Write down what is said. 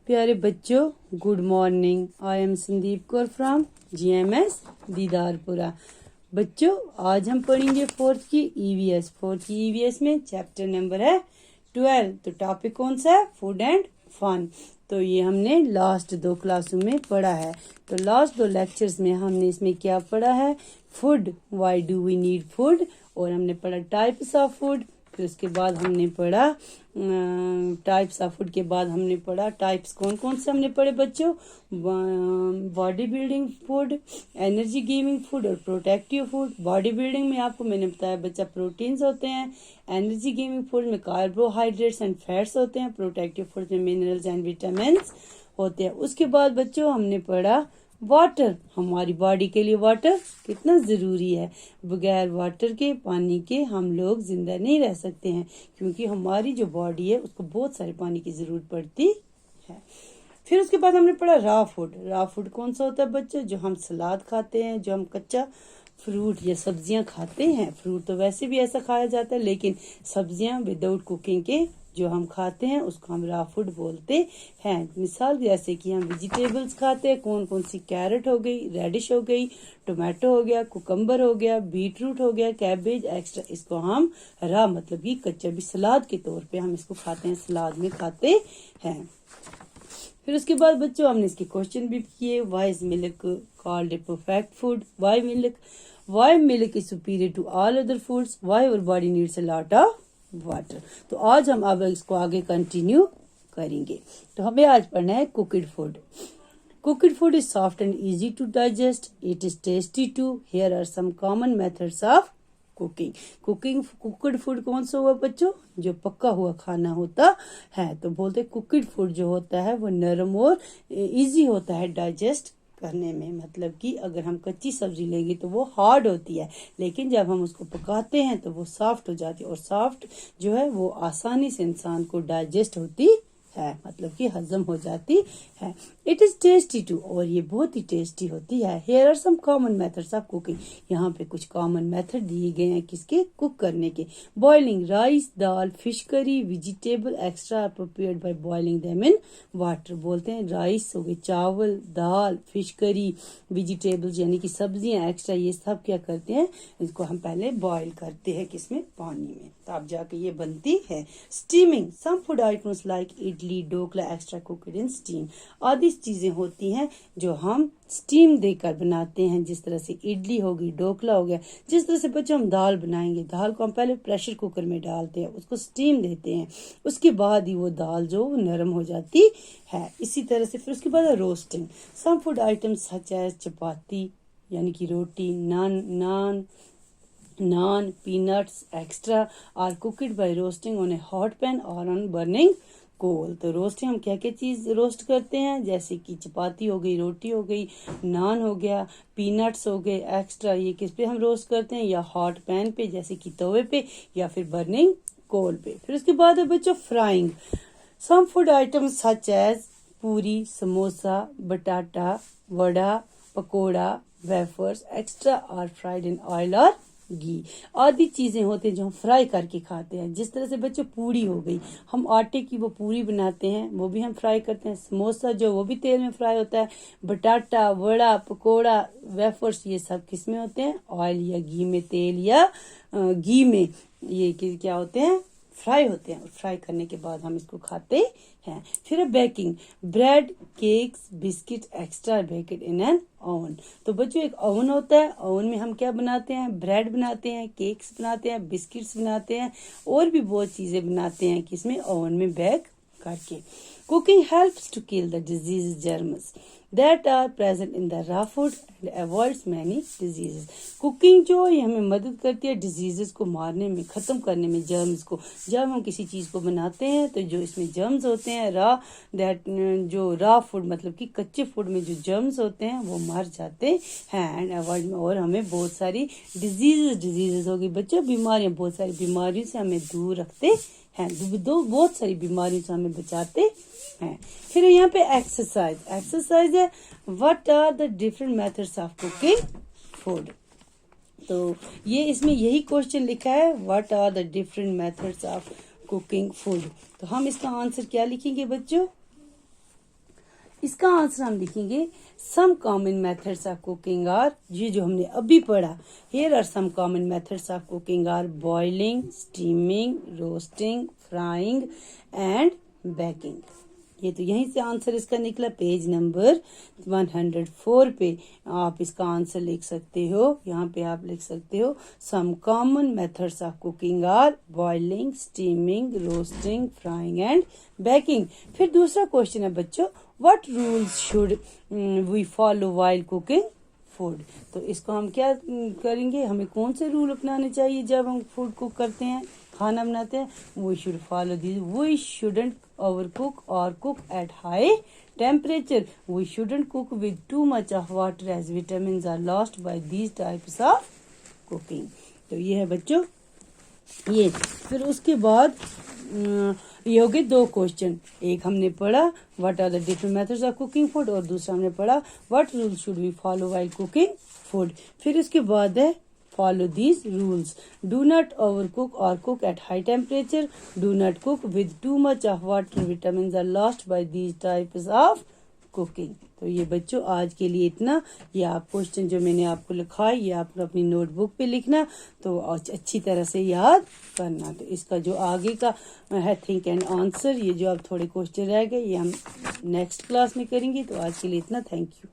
प्यारे बच्चों, good morning. I am Sandeep Kaur from GMS दीदारपुरा। बच्चों, आज हम पढ़ेंगे फोर्थ की ईवीएस में चैप्टर नंबर है 12। तो टॉपिक कौन सा है? Food and fun. तो ये हमने लास्ट 2 क्लासों में पढ़ा है। तो लास्ट 2 लेक्चर्स में हमने इसमें क्या पढ़ा है? Food, why do we need food, और हमने पढ़ा टाइप्स ऑफ फूड। फिर उसके बाद हमने पढ़ा टाइप्स ऑफ फूड के बाद हमने पढ़ा टाइप्स कौन कौन से हमने पढ़े बच्चों? Body building food, energy giving food और प्रोटेक्टिव फूड। बॉडी बिल्डिंग में आपको मैंने बताया बच्चा प्रोटीन्स होते हैं, एनर्जी गिविंग फूड में कार्बोहाइड्रेट्स एंड फैट्स होते हैं, प्रोटेक्टिव फूड में मिनरल्स एंड विटामिन होते हैं। उसके बाद बच्चों हमने पढ़ा वाटर। हमारी बॉडी के लिए वाटर कितना जरूरी है। बगैर वाटर के, पानी के हम लोग जिंदा नहीं रह सकते हैं, क्योंकि हमारी जो बॉडी है उसको बहुत सारे पानी की जरूरत पड़ती है। फिर उसके बाद हमने पढ़ा रॉ फूड। रॉ फूड कौन सा होता है बच्चों? जो हम सलाद खाते हैं, जो हम कच्चा फ्रूट या सब्जियां खाते हैं। फ्रूट तो वैसे भी ऐसा खाया जाता है, लेकिन सब्जियां विदाउट कुकिंग के जो हम खाते हैं उसको हम रॉ फूड बोलते हैं। मिसाल जैसे कि हम वेजिटेबल्स खाते हैं, कौन कौन सी? कैरेट हो गई, रेडिश हो गई, टोमेटो हो गया, कुकम्बर हो गया, बीटरूट हो गया, कैबेज एक्स्ट्रा। इसको हम रॉ मतलब कि कच्चा भी सलाद के तौर पे हम इसको खाते हैं, सलाद में खाते हैं। फिर उसके बाद बच्चों हमने इसके क्वेश्चन भी किए। Why is milk called a perfect food? Why milk is superior to all other foods? Why our body needs a lot of water. तो आज हम अब इसको आगे कंटिन्यू करेंगे। तो हमें आज पढ़ना है cooked food. Cooked food is soft and easy to digest, it is tasty too. Here are some common methods of cooked food कौन सा हुआ बच्चों? जो पक्का हुआ खाना होता है। तो बोलते कुक्ड फूड जो होता है वो नरम और इजी होता है डाइजेस्ट करने में। मतलब कि अगर हम कच्ची सब्जी लेंगे तो वो हार्ड होती है, लेकिन जब हम उसको पकाते हैं तो वो सॉफ्ट हो जाती है, और सॉफ्ट जो है वो आसानी से इंसान को डाइजेस्ट होती है, मतलब कि हजम हो जाती है। इट इज टेस्टी टू, और ये बहुत ही टेस्टी होती है। Here are some common methods of cooking. यहाँ पे कुछ कॉमन मेथड दिए गए हैं किसके? कुक करने के। Boiling rice, dal, fish curry, vegetable extra prepared by boiling them in water. बोलते हैं राइस हो गए, चावल, दाल, फिश करी, वेजिटेबल्स यानी कि सब्जियां एक्स्ट्रा, ये सब क्या करते हैं? इसको हम पहले बॉइल करते हैं किसमें? पानी में, तब जाके ये बनती है। Steaming, some food items like idli, dhokla extra cooked in steam. आदि चीजें होती हैं जो हम स्टीम देकर बनाते हैं, जिस तरह से इडली हो गई, ढोकला हो गया। जिस तरह से बच्चों हम दाल बनाएंगे, दाल को हम पहले प्रेशर कुकर में डालते हैं, उसको स्टीम देते हैं, उसके बाद ही वो दाल जो नरम हो जाती है। इसी तरह से फिर उसके बाद roasting. Some food items such as chapati यानी कि रोटी, naan, peanuts extra are cooked by roasting on a hot pan और ऑन बर्निंग कोल। तो रोस्टिंग हम क्या क्या चीज रोस्ट करते हैं? जैसे कि चपाती हो गई, रोटी हो गई, नान हो गया, पीनट्स हो गए एक्स्ट्रा। ये किस पे हम रोस्ट करते हैं? या हॉट पैन पे जैसे कि तवे पे, या फिर बर्निंग कोल पे। फिर उसके बाद है बच्चों frying. Some food items such as puri, samosa, batata, vada, pakoda, wafers extra are fried in oil और घी। आदि चीजें होती हैं जो हम फ्राई करके खाते हैं। जिस तरह से बच्चों पूरी हो गई, हम आटे की वो पूरी बनाते हैं, वो भी हम फ्राई करते हैं। समोसा जो वो भी तेल में फ्राई होता है। बटाटा, वड़ा, पकोड़ा, वेफर्स ये सब किस में होते हैं? ऑयल या घी में, तेल या घी में ये क्या होते हैं? फ्राई होते हैं। और फ्राई करने के बाद हम इसको खाते हैं। फिर baking, bread, cakes, biscuit extra baked in an oven. तो बच्चों एक ओवन होता है, ओवन में हम क्या बनाते हैं? ब्रेड बनाते हैं, केक्स बनाते हैं, बिस्किट्स बनाते हैं, और भी बहुत चीजें बनाते हैं किसमें? ओवन में बेक करके। Cooking helps to kill the disease germs that are present in the raw food and avoids many diseases. Cooking जो ये हमें मदद करती है डिजीजेस को मारने में, खत्म करने में, जर्म्स को। जब हम किसी चीज को बनाते हैं तो जो इसमें जर्म्स होते हैं, जो रॉ फूड मतलब कि कच्चे फूड में जो जर्म्स होते हैं वो मर जाते हैं एंड अवॉइड। और हमें बहुत सारी डिजीजेस होगी बच्चों, बीमारियां, बहुत सारी बीमारियों से हमें दूर रखते हैं, बहुत सारी बीमारियों से हमें बचाते हैं। फिर यहाँ पे एक्सरसाइज है। What are the different methods of cooking food? तो ये इसमें यही क्वेश्चन लिखा है, what are the different methods of cooking food. तो हम इसका आंसर क्या लिखेंगे बच्चों? इसका आंसर हम लिखेंगे some common methods of cooking are, ये जो हमने अभी पढ़ा, here are some common methods of cooking are boiling, steaming, roasting, frying and baking. ये तो यहीं से आंसर इसका निकला। पेज नंबर 104 पे आप इसका आंसर लिख सकते हो। यहाँ पे आप लिख सकते हो some common methods of cooking are boiling, steaming, roasting, frying and baking. फिर दूसरा क्वेश्चन है बच्चों, what rules should we follow while cooking food. तो इसको हम क्या करेंगे, हमें कौन से रूल अपनाने चाहिए जब हम फूड कुक करते हैं, खाना बनाते हैं। We should follow this, we shouldn't over cook और cook at high temperature, we shouldn't cook with too much of water as vitamin are lost by these types of cooking. तो ये है बच्चों ये। फिर उसके बाद ये हो गए दो क्वेश्चन, एक हमने पढ़ा what are the different methods of cooking food और दूसरा हमने पढ़ा what rules should we follow while cooking food. फिर उसके बाद है follow these rules, do not over cook और cook at high temperature, do not cook with too much of water, vitamin are lost by these types of cooking. तो ये बच्चों आज के लिए इतना। ये आप क्वेश्चन जो मैंने आपको लिखा है ये आप अपनी नोटबुक पे लिखना, तो अच्छी तरह से याद करना। तो इसका जो आगे का है थिंक एंड आंसर, ये जो अब थोड़े क्वेश्चन रह गए ये हम नेक्स्ट क्लास में करेंगे। तो आज के लिए इतना, थैंक यू।